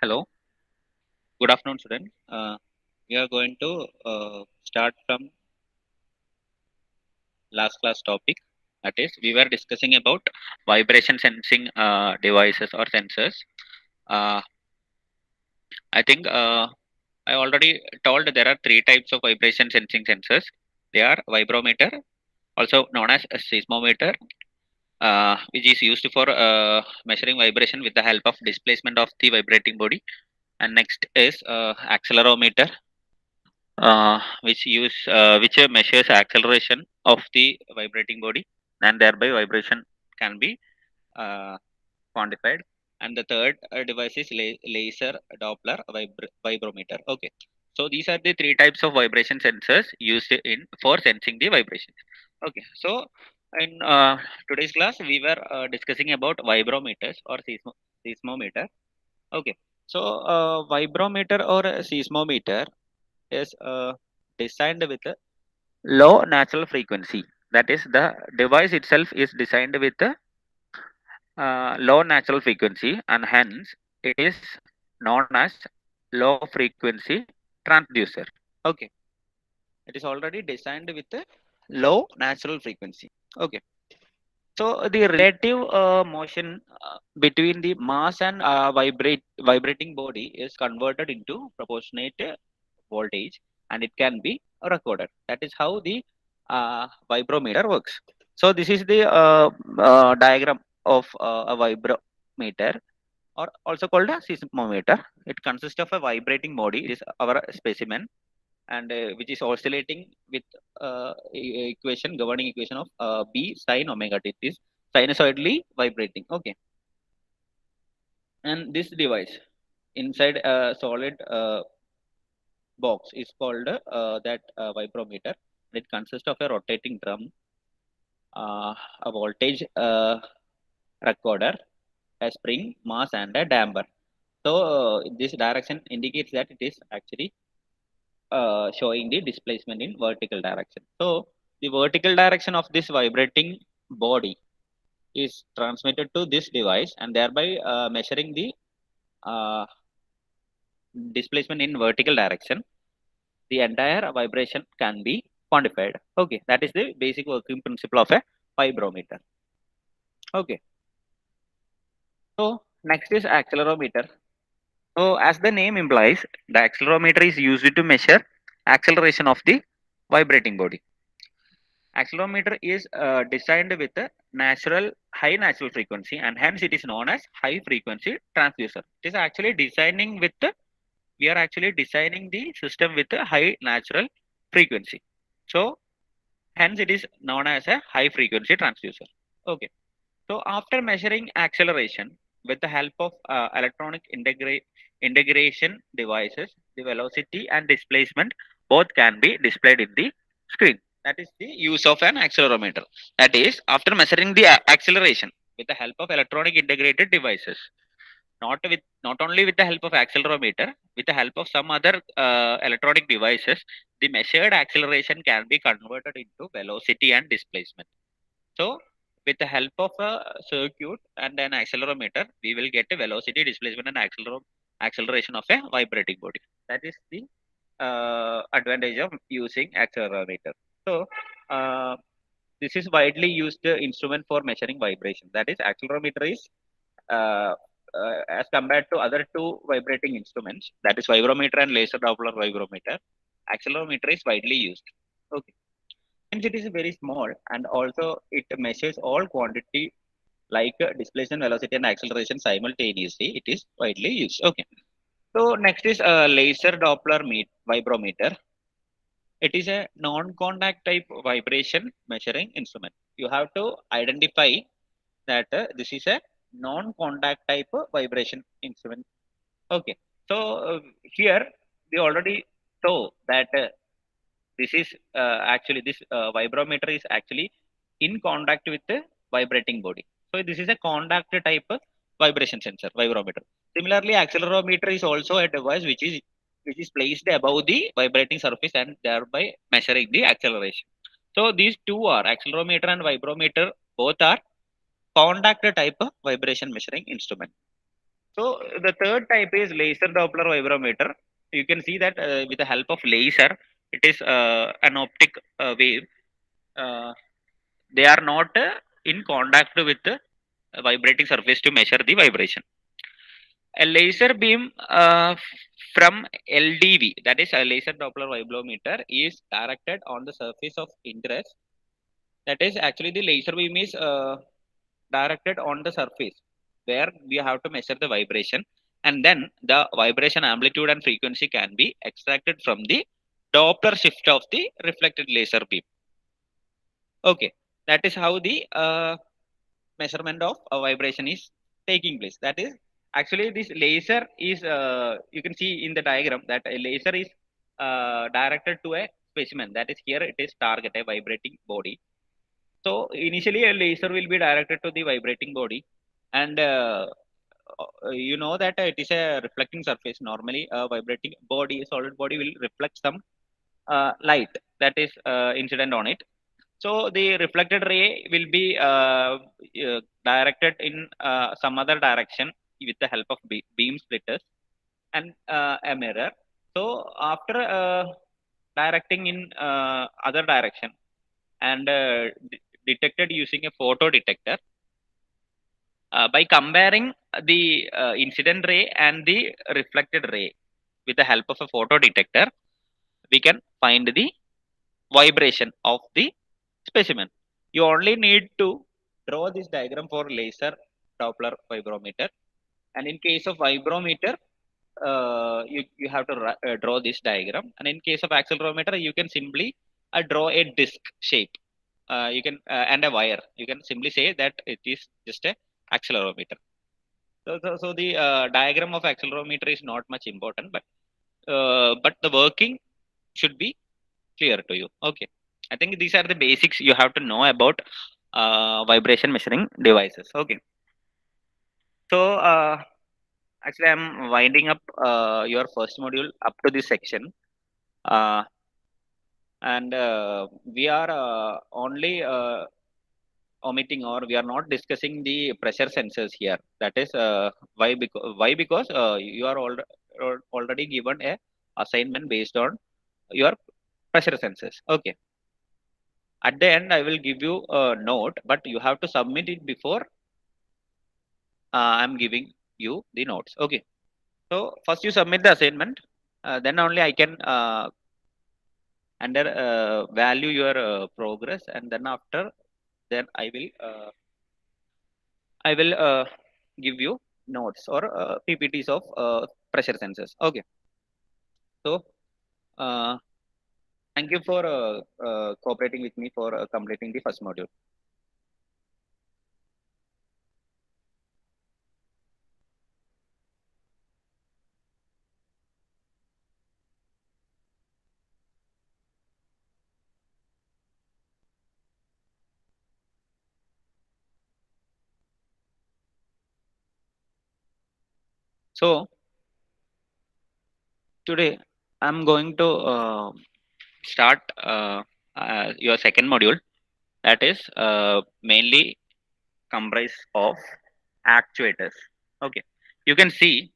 Hello, good afternoon, students. We are going to start from last class topic. That is, we were discussing about vibration sensing devices or sensors. Uh, I think I already told there are three types of vibration sensing sensors. They are vibrometer, also known as a seismometer, which is used for measuring vibration with the help of displacement of the vibrating body. And next is accelerometer, which measures acceleration of the vibrating body, and thereby vibration can be uh, quantified. And the third device is laser Doppler vibrometer. Okay, so these are the three types of vibration sensors used in for sensing the vibrations. Okay, so in today's class we were discussing about vibrometers or seismometer. Okay, so vibrometer or a seismometer is designed with a low natural frequency. That is, the device itself is designed with a low natural frequency, and hence it is known as low frequency transducer. Okay, it is already designed with a low natural frequency. Okay, so the relative motion between the mass and vibrating body is converted into proportionate voltage, and it can be recorded. That is how the vibrometer works. So this is the diagram of a vibrometer, or also called a seismometer. It consists of a vibrating body. It is our specimen, and which is oscillating with equation, governing equation of B sine omega t. It is sinusoidally vibrating. Okay, and this device inside a solid box is called that vibrometer. It consists of a rotating drum, a voltage recorder, a spring, mass, and a damper. So this direction indicates that it is actually showing the displacement in vertical direction. So the vertical direction of this vibrating body is transmitted to this device, and thereby measuring the uh, displacement in vertical direction, the entire vibration can be quantified. Okay, that is the basic working principle of a vibrometer. Okay, so next is accelerometer. So as the name implies, the accelerometer is used to measure acceleration of the vibrating body. Accelerometer is designed with a high natural frequency, and hence it is known as high frequency transducer. It is actually designing with we are actually designing the system with a high natural frequency. So hence it is known as a high frequency transducer. Okay. So after measuring acceleration with the help of electronic integration devices, the velocity and displacement both can be displayed in the screen. That is the use of an accelerometer. That is, after measuring the acceleration with the help of electronic integrated devices, not only with the help of accelerometer, with the help of some other electronic devices, the measured acceleration can be converted into velocity and displacement. So with the help of a circuit and an accelerometer, we will get a velocity, displacement, and acceleration of a vibrating body. That is the advantage of using accelerometer. So uh, this is widely used instrument for measuring vibration. That is, accelerometer is uh, as compared to other two vibrating instruments, that is vibrometer and laser Doppler vibrometer, accelerometer is widely used. Okay. Since it is very small, and also it measures all quantity like displacement, velocity, and acceleration simultaneously, it is widely used. Okay. So next is a laser Doppler vibrometer. It is a non-contact type vibration measuring instrument. You have to identify that this is a non-contact type vibration instrument. Okay. So here we already saw that this is actually this vibrometer is actually in contact with the vibrating body. So this is a contact type vibration sensor, vibrometer. Similarly, accelerometer is also a device which is placed above the vibrating surface and thereby measuring the acceleration. So these two are accelerometer and vibrometer, both are contact type of vibration measuring instrument. So the third type is laser Doppler vibrometer. You can see that with the help of laser, it is an optic wave. They are not in contact with the vibrating surface to measure the vibration. A laser beam from LDV, that is a laser Doppler vibrometer, is directed on the surface of interest. That is actually the laser beam is directed on the surface where we have to measure the vibration, and then the vibration amplitude and frequency can be extracted from the Doppler shift of the reflected laser beam. Okay, that is how the measurement of a vibration is taking place. That is actually this laser is you can see in the diagram that a laser is directed to a specimen. That is here it is target a vibrating body. So initially a laser will be directed to the vibrating body, and you know that it is a reflecting surface. Normally a vibrating body, solid body will reflect some light that is incident on it. So the reflected ray will be directed in some other direction with the help of beam splitters and a mirror. So after directing in other direction and detected using a photo detector, by comparing the incident ray and the reflected ray with the help of a photo detector, we can find the vibration of the specimen. You only need to draw this diagram for laser Doppler vibrometer, and in case of vibrometer, you have to draw this diagram, and in case of accelerometer, you can simply draw a disc shape. You can and a wire. You can simply say that it is just a accelerometer. So the diagram of accelerometer is not much important, but the working should be clear to you. Okay, I think these are the basics you have to know about vibration measuring devices. Okay, so actually I'm winding up your first module up to this section, uh, and we are only omitting, or we are not discussing the pressure sensors here. That is why because you are already given a assignment based on your pressure sensors. Okay, at the end I will give you a note, but you have to submit it before I'm giving you the notes. Okay, so first you submit the assignment, then only I can under value your progress, and then after then I will give you notes or PPTs of pressure sensors. Okay, so uh, thank you for cooperating with me for completing the first module. So today I'm going to start your second module, that is mainly comprised of actuators. Okay, you can see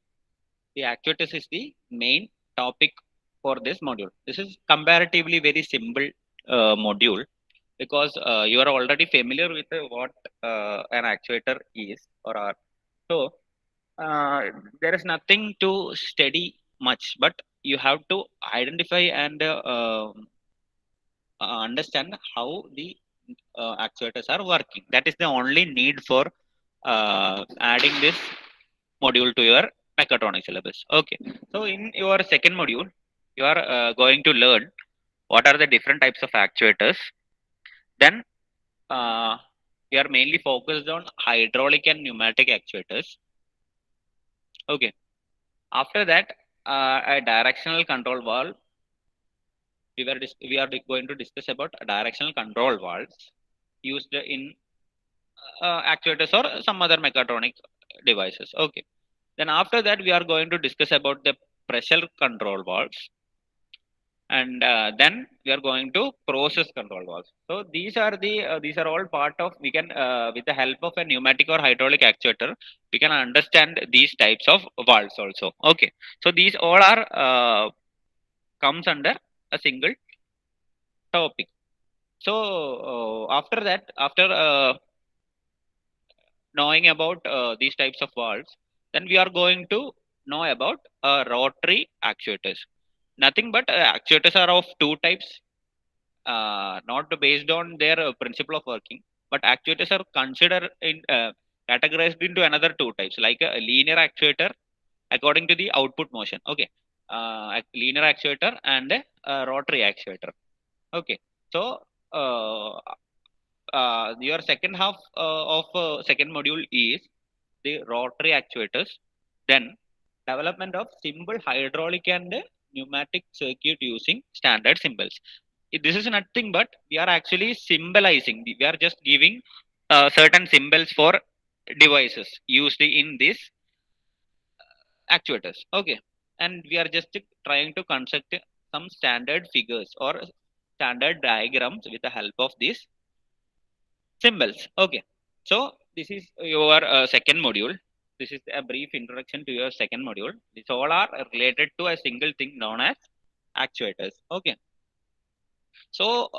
the actuators is the main topic for this module. This is comparatively very simple module because you are already familiar with what an actuator is or are. So there is nothing to study much, but you have to identify and understand how the actuators are working. That is the only need for adding this module to your mechatronics syllabus. Okay, so in your second module, you are going to learn what are the different types of actuators. Then we are mainly focused on hydraulic and pneumatic actuators. Okay, after that, a directional control valve. We are going to discuss about directional control valves used in actuators or some other mechatronic devices. Okay, then after that, we are going to discuss about the pressure control valves, and then we are going to process control valves. So these are all part of, we can with the help of a pneumatic or hydraulic actuator, we can understand these types of valves also. Okay, so these all are comes under a single topic. So after that, after knowing about these types of valves, then we are going to know about rotary actuators. Nothing but actuators are of two types, not based on their principle of working, but actuators are considered in categorized into another two types, like a linear actuator according to the output motion. Okay, linear actuator and a rotary actuator. Okay, so uh, your second half of second module is the rotary actuators, then development of simple hydraulic and pneumatic circuit using standard symbols. This is nothing but we are actually symbolizing, we are just giving certain symbols for devices used in these actuators. Okay, and we are just trying to construct some standard figures or standard diagrams with the help of these symbols. Okay, so this is your second module. This is a brief introduction to your second module. These all are related to a single thing known as actuators. Okay, so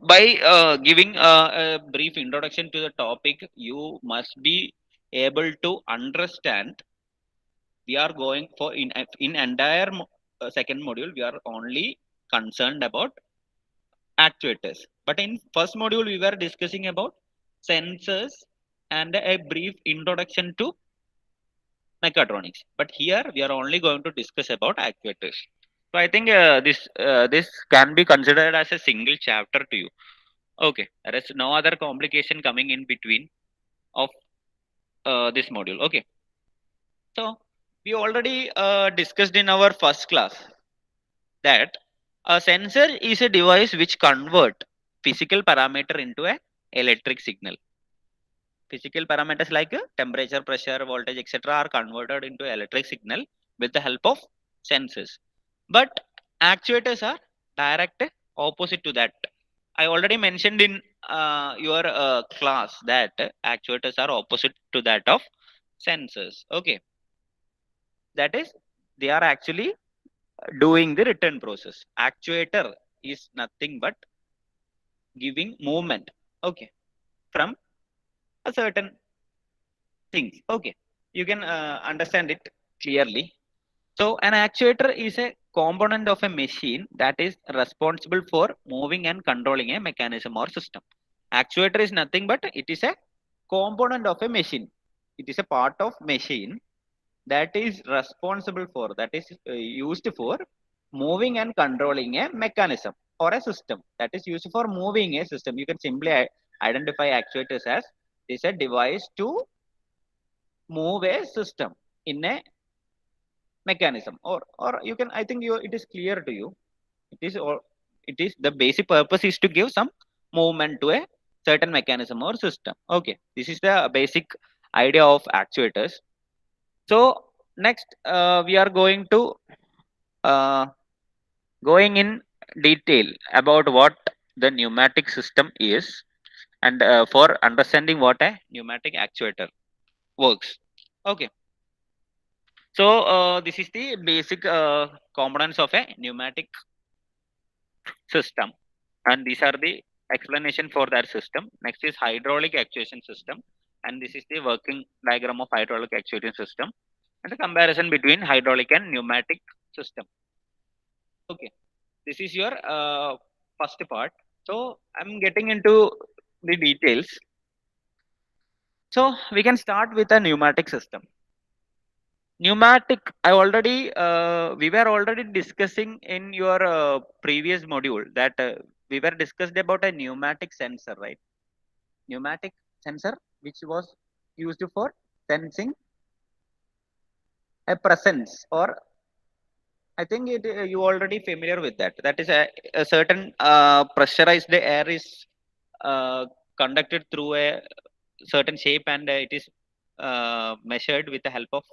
by giving a brief introduction to the topic, you must be able to understand we are going for in entire second module we are only concerned about actuators. But in first module, we were discussing about sensors and a brief introduction to mechatronics. But here we are only going to discuss about actuators. So I think this can be considered as a single chapter to you. Okay, there is no other complication coming in between of this module. Okay, so we already discussed in our first class that a sensor is a device which convert physical parameter into a electric signal. Physical parameters like temperature, pressure, voltage, etc. are converted into electric signal with the help of sensors. But actuators are direct opposite to that. I already mentioned in your class that actuators are opposite to that of sensors. Okay, that is, they are actually doing the return process. Actuator is nothing but giving movement, okay, from a certain things. Okay, you can understand it clearly. So an actuator is a component of a machine that is responsible for moving and controlling a mechanism or system. Actuator is nothing but it is a component of a machine. It is a part of machine that is responsible for, that is used for moving and controlling a mechanism or a system that is used for moving a system. You can simply identify actuators as is a device to move a system in a mechanism, or you can, I think you, it is clear to you, it is, or it is the basic purpose is to give some movement to a certain mechanism or system. Okay, this is the basic idea of actuators. So next we are going to uh, going in detail about what the pneumatic system is, and for understanding what a pneumatic actuator works. Okay, so this is the basic components of a pneumatic system, and these are the explanation for that system. Next is hydraulic actuation system, and this is the working diagram of hydraulic actuation system and the comparison between hydraulic and pneumatic system. Okay, this is your first part. So I'm getting into the details. So we can start with a pneumatic system. Pneumatic, I already we were already discussing in your previous module that we were discussed about a pneumatic sensor, right? Pneumatic sensor which was used for sensing a presence, or I think it you already familiar with that. That is a certain pressurized air is uh, conducted through a certain shape, and it is measured with the help of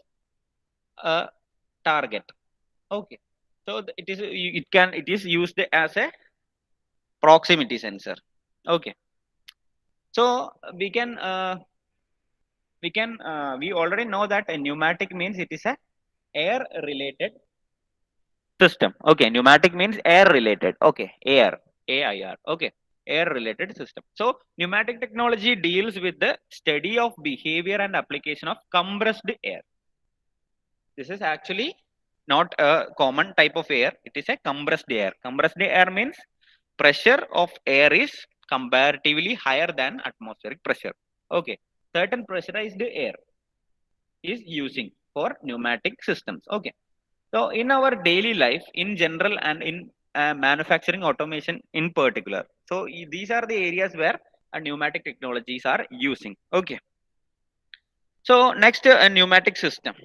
a target. Okay, So it is used as a proximity sensor. Okay. So we already know that a pneumatic means it is a air related system. Okay, pneumatic means air related. Okay, air. Okay, air related system. So pneumatic technology deals with the study of behavior and application of compressed air. This is actually not a common type of air. It is a compressed air. Compressed air means pressure of air is comparatively higher than atmospheric pressure. Okay, certain pressurized air is using for pneumatic systems. Okay, so in our daily life in general and in manufacturing automation in particular, so these are the areas where pneumatic technologies are using. Okay, so next, a pneumatic system.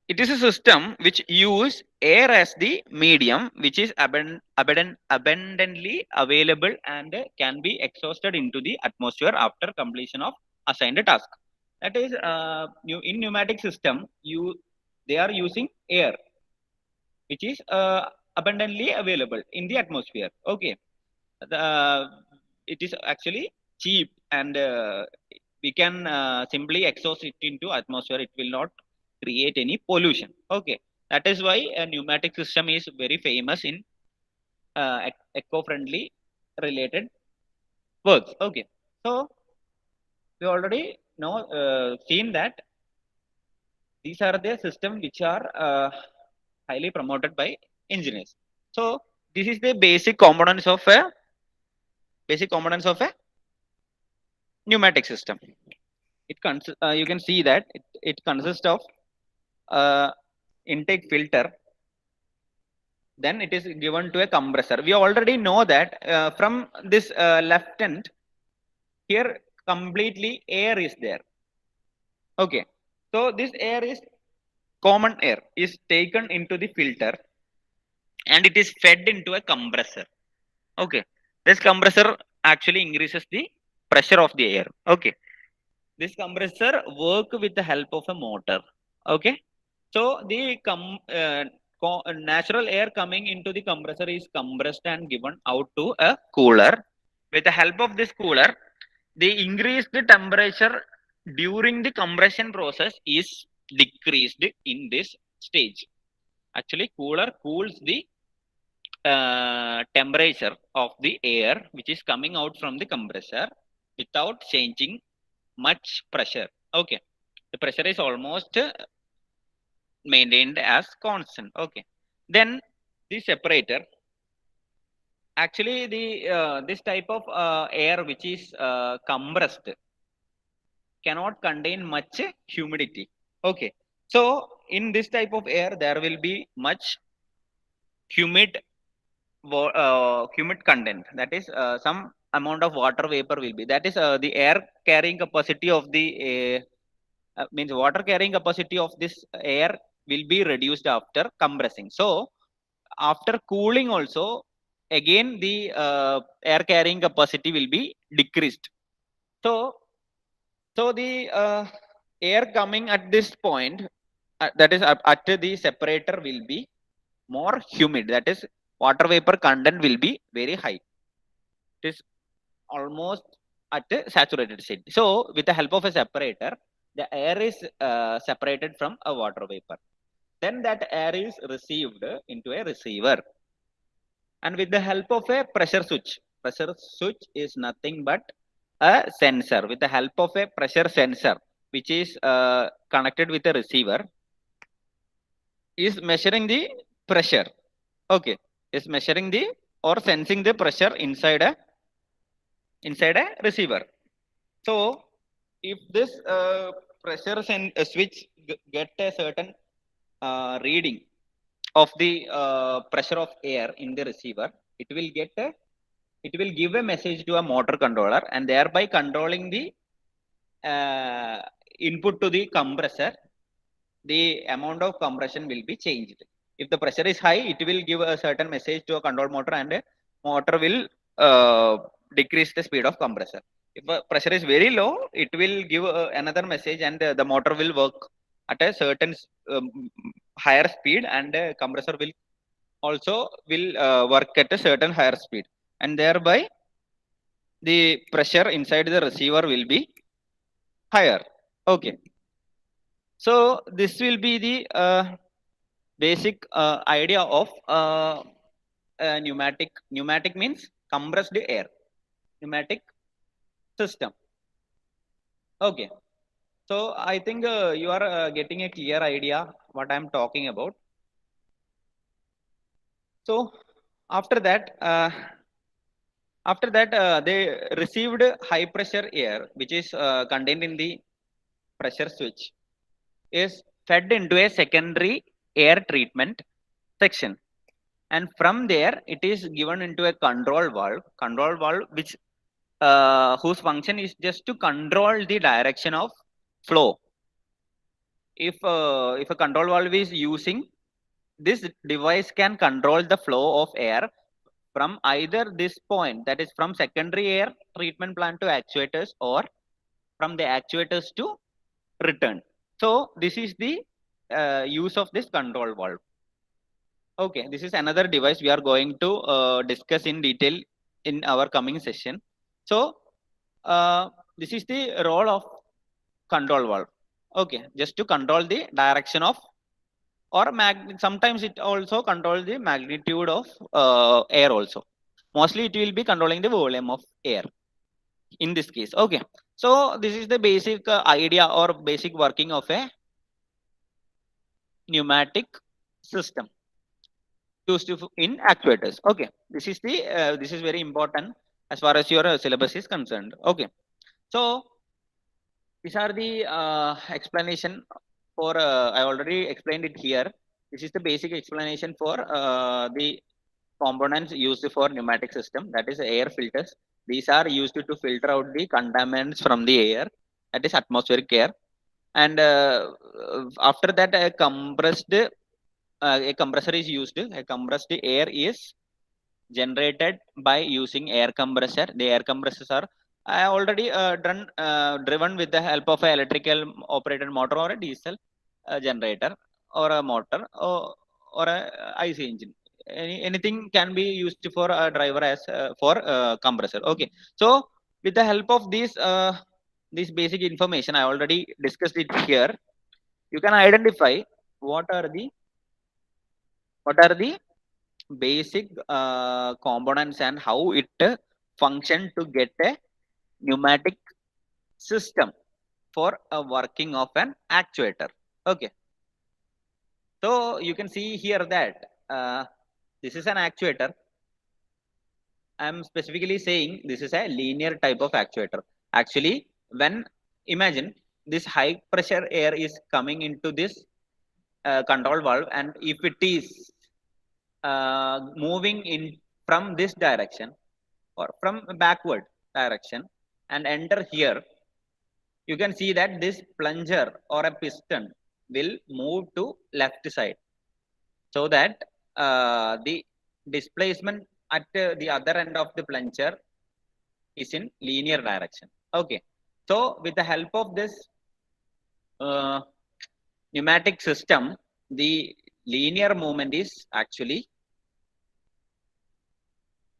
It is a system which use air as the medium, which is abundantly available and can be exhausted into the atmosphere after completion of assigned task. That is, in pneumatic system, they are using air, which is abundantly available in the atmosphere. Okay, it is actually cheap and we can simply exhaust it into atmosphere. It will not create any pollution. Okay, that is why a pneumatic system is very famous in eco-friendly related works. Okay, so we already know seen that these are the systems which are highly promoted by engineers. So this is the basic components of a pneumatic system. You can see that it consists of uh, intake filter. Then it is given to a compressor. We already know that from this left end here completely air is there. Okay, so this air is common air is taken into the filter and it is fed into a compressor. Okay, this compressor actually increases the pressure of the air. Okay, this compressor work with the help of a motor. Okay, so the natural air coming into the compressor is compressed and given out to a cooler. With the help of this cooler, the increased temperature during the compression process is decreased in this stage. Actually, cooler cools the temperature of the air which is coming out from the compressor without changing much pressure. Okay, the pressure is almost maintained as constant. Okay, then the separator, actually the this type of air which is compressed cannot contain much humidity. Okay, so in this type of air there will be much humid humid content. That is, some amount of water vapor will be, that is the air carrying capacity of the means water carrying capacity of this air will be reduced after compressing. So after cooling also again the air carrying capacity will be decreased. So the air coming at this point, that is at the separator, will be more humid. That is, water vapor content will be very high. It is almost at a saturated state. So with the help of a separator, the air is separated from a water vapor. Then that air is received into a receiver. And with the help of a pressure switch is nothing but a sensor. With the help of a pressure sensor, which is connected with a receiver, is measuring the pressure. Okay, is measuring the or sensing the pressure inside a receiver. So if this pressure switch get a certain reading of the pressure of air in the receiver, it will give a message to a motor controller and thereby controlling the uh, input to the compressor. The amount of compression will be changed. If the pressure is high, it will give a certain message to a control motor and a motor will decrease the speed of compressor. If the pressure is very low, it will give another message and the motor will work at a certain higher speed and compressor will also will work at a certain higher speed, and thereby the pressure inside the receiver will be higher. Okay, so this will be the basic idea of pneumatic. Pneumatic means compressed air, pneumatic system. Okay, so I think you are getting a clear idea what I'm talking about. So after that they received high pressure air which is contained in the pressure switch is fed into a secondary air treatment section, and from there it is given into a control valve which whose function is just to control the direction of flow. If a control valve is using, this device can control the flow of air from either this point, that is from secondary air treatment plant to actuators, or from the actuators to return. So this is the use of this control valve. Okay, this is another device we are going to discuss in detail in our coming session. So this is the role of control valve. Okay, just to control the direction of, or sometimes it also controls the magnitude of air also. Mostly it will be controlling the volume of air in this case. Okay, so this is the basic idea or basic working of a pneumatic system used in actuators. Okay, this is the this is very important as far as your syllabus is concerned. Okay, so these are the explanation for I already explained it here. This is the basic explanation for the components used for pneumatic system, that is air filters. These are used to filter out the contaminants from the air, that is atmospheric air. And after that a compressor is used. A compressed air is generated by using air compressor. The air compressors are already driven with the help of an electrical operated motor or a diesel generator or a motor, or a IC engine. Anything can be used for a driver as for compressor. Okay, so with the help of this basic information I already discussed it here, you can identify what are the basic components and how it function to get a pneumatic system for a working of an actuator. Okay, so you can see here that this is an actuator. I'm specifically saying this is a linear type of actuator. Actually, when imagine this high pressure air is coming into this control valve, and if it is moving in from this direction or from backward direction and enter here, you can see that this plunger or a piston will move to left side, so that the displacement at the other end of the plunger is in linear direction. Okay, so with the help of this uh, pneumatic system, the linear movement is actually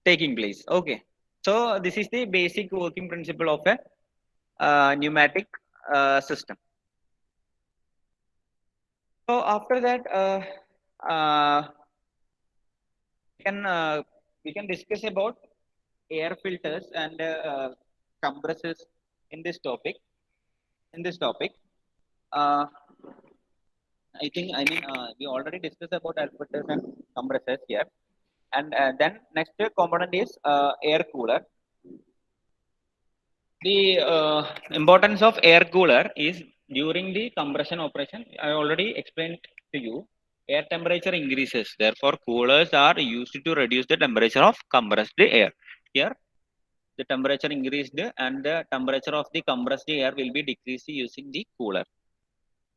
taking place. Okay, so this is the basic working principle of a pneumatic system. So after that uh, can we can discuss about air filters and compressors in this topic. uh, we already discussed about air filters and compressors here, and then next component is air cooler. The importance of air cooler is during the compression operation. I already explained to you. Air temperature increases. Therefore, coolers are used to reduce the temperature of compressed air. Here, the temperature increased and the temperature of the compressed air will be decreased using the cooler.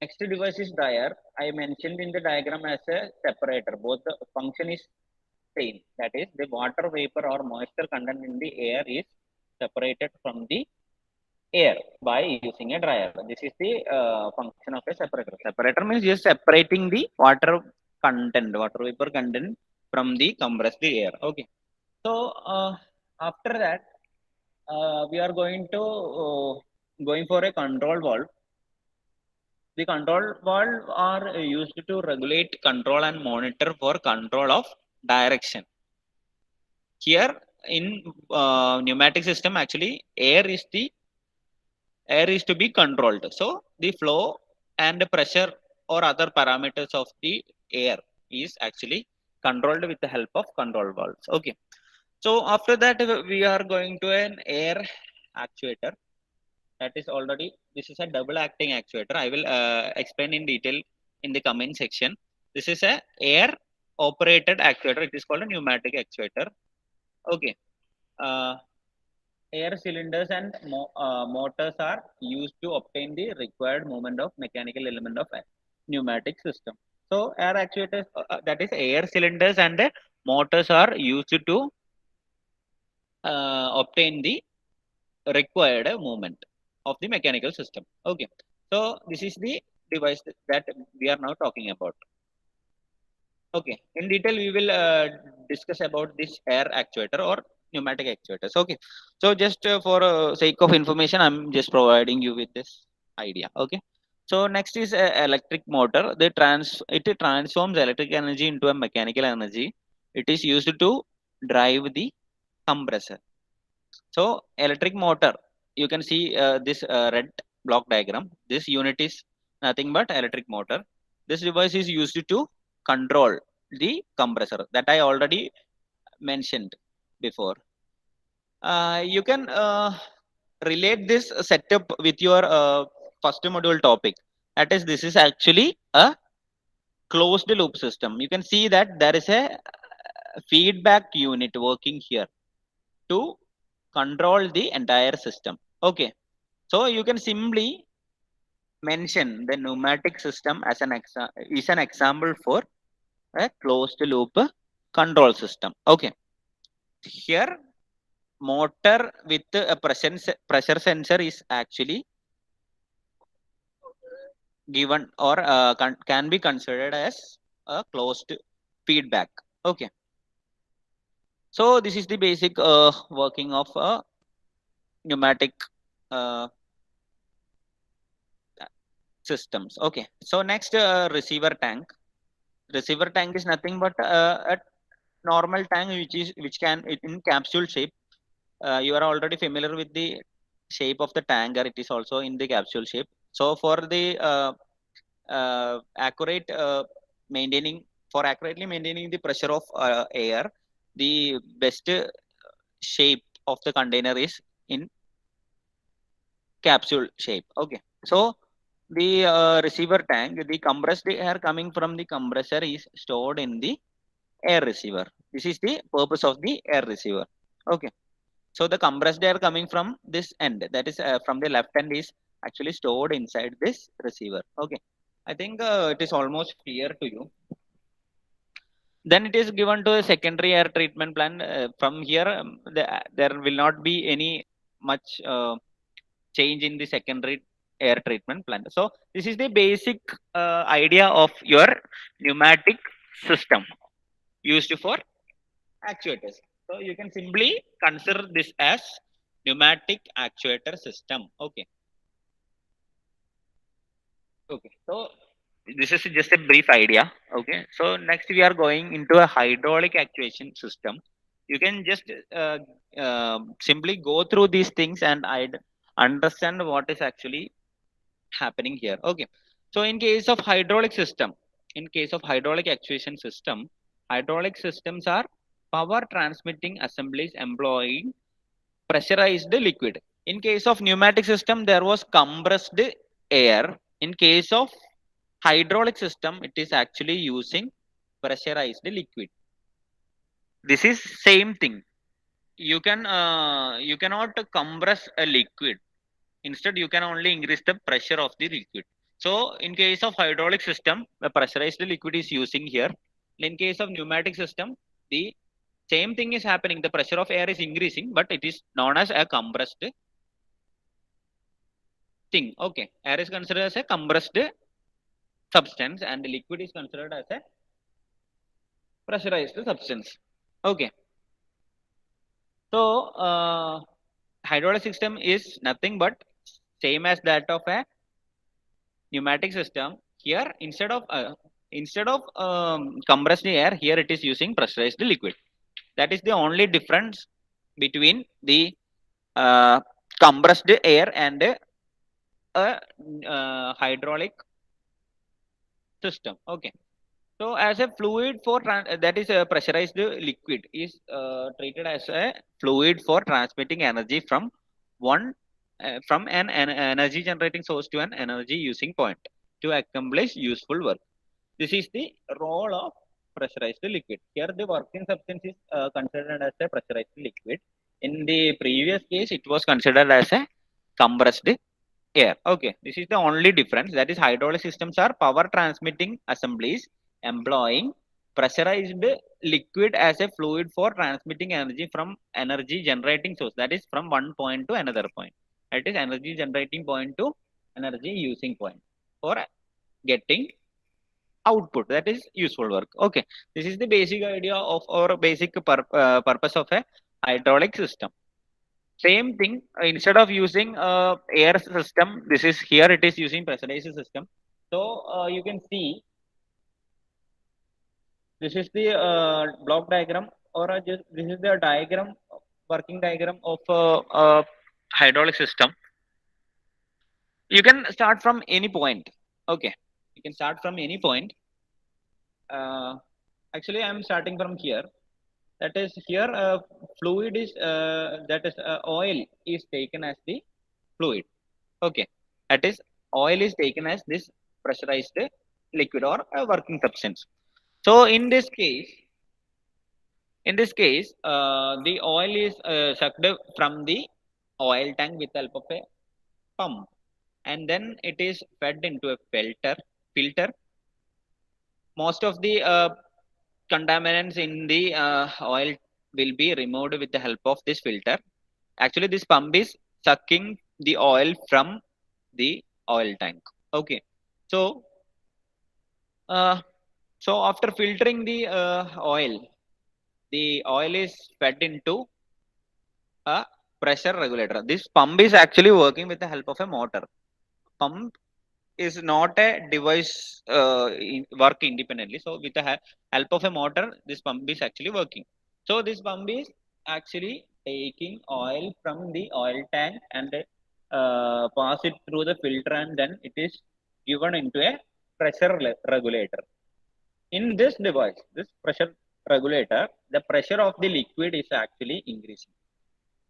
Next device is dryer. I mentioned in the diagram as a separator. Both the function is same. That is, the water vapor or moisture content in the air is separated from the air by using a dryer. This is the function of a separator. Separator means just separating the water content, water vapor content from the compressed air. Okay. So after that, we are going for a control valve. The control valve are used to regulate, control, and monitor for control of direction. Here in pneumatic system, actually air is to be controlled. So the flow and pressure or other parameters of the air is actually controlled with the help of control valves. Okay. So after that, we are going to an air actuator. That is already, this is a double acting actuator. I will explain in detail in the comment section. This is a air operated actuator. It is called a pneumatic actuator. Okay. uh, Air cylinders and motors are used to obtain the required movement of mechanical element of a pneumatic system. So air actuators, that is air cylinders and motors are used to obtain the required movement of the mechanical system. Okay. So this is the device that we are now talking about. Okay. In detail, we will discuss about this air actuator or pneumatic actuators. Okay. So just for sake of information, I'm just providing you with this idea. Okay. So next is electric motor. It transforms electric energy into a mechanical energy. It is used to drive the compressor. So electric motor, you can see this red block diagram. This unit is nothing but electric motor. This device is used to control the compressor that I already mentioned before. You can relate this setup with your first module topic. That is, this is actually a closed loop system. You can see that there is a feedback unit working here to control the entire system. Okay. So you can simply mention the pneumatic system as an example for a closed loop control system. Okay. Here motor with a pressure sensor is actually given or can be considered as a closed feedback. Okay. So this is the basic working of pneumatic uh, systems. Okay. So next, receiver tank. Receiver tank is nothing but a normal tank which can in capsule shape. You are already familiar with the shape of the tanker. It is also in the capsule shape. So for the accurate maintaining for accurately maintaining the pressure of air, the best shape of the container is in capsule shape. Okay. So the receiver tank, the compressed air coming from the compressor is stored in the air receiver. This is the purpose of the air receiver. Okay. So the compressed air coming from this end, that is from the left end, is actually stored inside this receiver. Okay. I think it is almost clear to you. Then it is given to a secondary air treatment plant. From here, there will not be any much change in the secondary air treatment plant. So this is the basic idea of your pneumatic system used for actuators. So you can simply consider this as pneumatic actuator system. Okay. Okay. So this is just a brief idea. Okay. So next we are going into a hydraulic actuation system. You can just simply go through these things and I'd understand what is actually happening here. Okay. So in case of hydraulic system, in case of hydraulic actuation system, hydraulic systems are power transmitting assemblies employing pressurized liquid. In case of pneumatic system, there was compressed air. In case of hydraulic system, it is actually using pressurized liquid. This is same thing. You cannot compress a liquid. Instead, you can only increase the pressure of the liquid. So in case of hydraulic system, the pressurized liquid is using here. In case of pneumatic system, the same thing is happening. The pressure of air is increasing, but it is known as a compressed thing. Okay. Air is considered as a compressed substance and the liquid is considered as a pressurized substance. Okay. So hydraulic system is nothing but same as that of a pneumatic system. Here instead of compressed air, here it is using pressurized liquid. That is the only difference between the uh, compressed air and a hydraulic system. Okay. So as a fluid for that is a pressurized liquid is treated as a fluid for transmitting energy from one from an energy generating source to an energy using point to accomplish useful work. This is the role of pressurized liquid. Here the working substance is considered as a pressurized liquid. In the previous case, it was considered as a compressed air. Okay, this is the only difference. That is, hydraulic systems are power transmitting assemblies employing pressurized liquid as a fluid for transmitting energy from energy generating source. That is from one point to another point. That is energy generating point to energy using point for getting output. That is useful work. Okay, this is the basic idea of or basic purpose of a hydraulic system. Same thing, instead of using air system, this is here it is using pressurized system. So you can see this is the block diagram or just this is the diagram, working diagram of hydraulic system. You can start from any point. Okay, you can start from any point. Uh, Actually, I am starting from here. That is here fluid is that is oil is taken as the fluid. Okay, that is oil is taken as this pressurized liquid or a working substance. So the oil is sucked from the oil tank with the help of a pump, and then it is fed into a filter. Most of the contaminants in the oil will be removed with the help of this filter. Actually, this pump is sucking the oil from the oil tank. Okay, so uh, so after filtering the oil is fed into a pressure regulator. This pump is actually working with the help of a motor. Pump is not a device work independently. So with the help of a motor, this pump is actually working. So this pump is actually taking oil from the oil tank and pass it through the filter, and then it is given into a pressure regulator. In this device, this pressure regulator, the pressure of the liquid is actually increasing.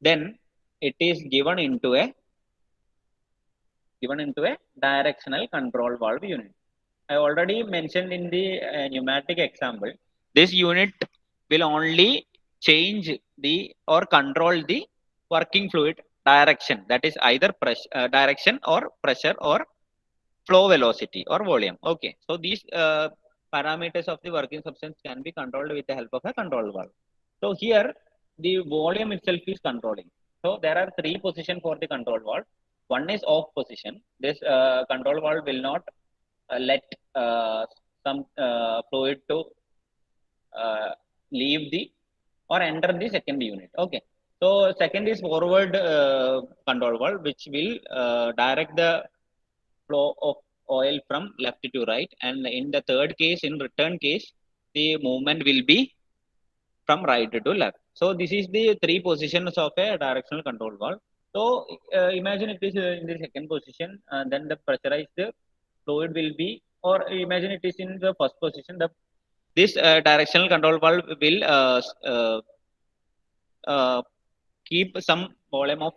Then it is given into a directional control valve unit. I already mentioned in the pneumatic example, this unit will only change the or control the working fluid direction. That is either direction or pressure or flow velocity or volume. Okay, so these parameters of the working substance can be controlled with the help of a control valve. So here the volume itself is controlling. So there are three positions for the control valve. One is off position. This control valve will not let some fluid to uh, leave the or enter the second unit. Okay, so second is forward control valve, which will direct the flow of oil from left to right, and in the third case, in return case, the movement will be from right to left. So this is the three positions of a directional control valve. So imagine it is in the second position, then the pressurized fluid will be, or imagine it is in the first position. This directional control valve will uh, keep some volume of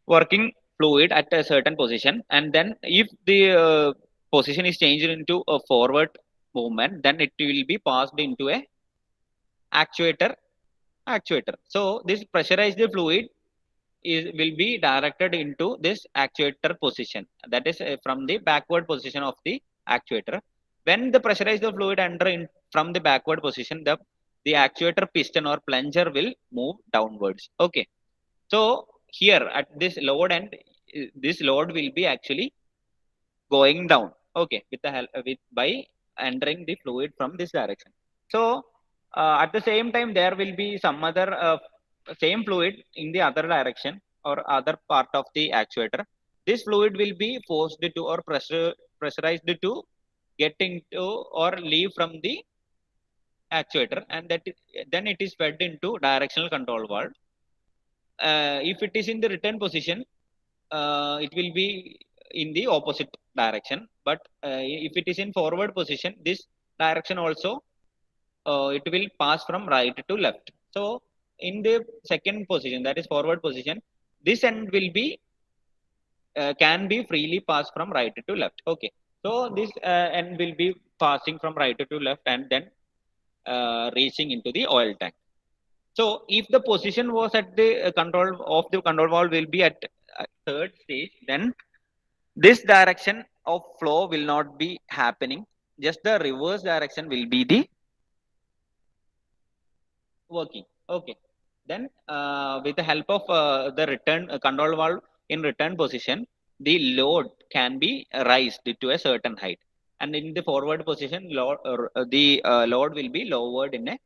working fluid at a certain position, and then if the position is changed into a forward movement, then it will be passed into a actuator. So this pressurized fluid will be directed into this actuator position, that is from the backward position of the actuator. When the pressurized fluid enter in from the backward position, the actuator piston or plunger will move downwards. Okay, so here at this load end, this load will be actually going down. Okay, with the help with by entering the fluid from this direction. So at the same time, there will be some other same fluid in the other direction or other part of the actuator. This fluid will be forced to or pressurized to get into or leave from the actuator, and then it is fed into directional control valve. If it is in the return position, it will be in the opposite direction. But if it is in forward position, this direction also it will pass from right to left. So in the second position, that is forward position, this end will be can be freely passed from right to left. Okay, so this end will be passing from right to left and then reaching into the oil tank. So if the position was at the control of the control valve will be at third stage, then this direction of flow will not be happening. Just the reverse direction will be the working. Okay, then with the help of the return control valve in return position, the load can be raised to a certain height, and in the forward position the load will be lowered in a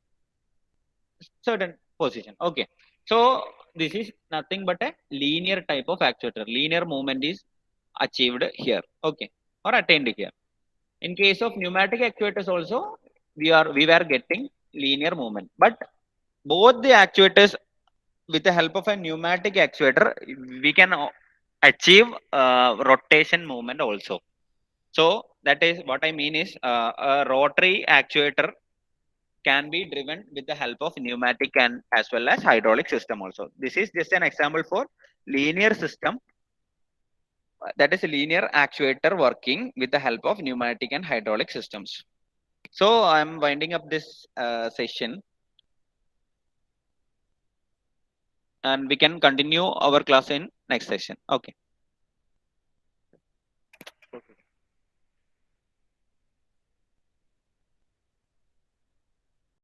certain position. Okay, so this is nothing but a linear type of actuator. Linear movement is achieved here, okay, or attained here. In case of pneumatic actuators also, we were getting linear movement, but both the actuators, with the help of a pneumatic actuator, we can achieve rotation movement also. So that is what I mean is a rotary actuator can be driven with the help of pneumatic and as well as hydraulic system also. This is just an example for linear system, that is a linear actuator working with the help of pneumatic and hydraulic systems. So I'm winding up this session, and we can continue our class in next session. Okay.